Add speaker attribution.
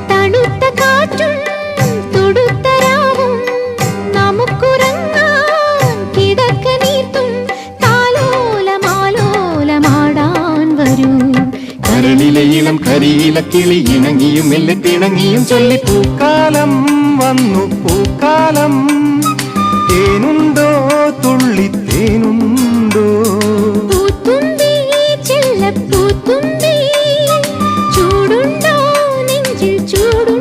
Speaker 1: തണുത്ത കാറ്റും തുടുത്ത രാവും നമുക്കുറങ്ങാൻ കിടക്ക നീർത്തും താലോലമാലോലമാടാൻ വരൂ.
Speaker 2: കരളിലെ ഇളം കരിയില കിളി ഇണങ്ങിയും മെല്ലെ പിണങ്ങിയും ചൊല്ലി പൂക്കാലം വന്നു പൂക്കാലം. തേനുണ്ടോ തുള്ളിത്തേനുണ്ടോ
Speaker 1: പൂത്തുമ്പി ചെല്ലപ്പൂത്തുമ്പി ചൂടുണ്ടോ നെഞ്ചിൽ ചൂടു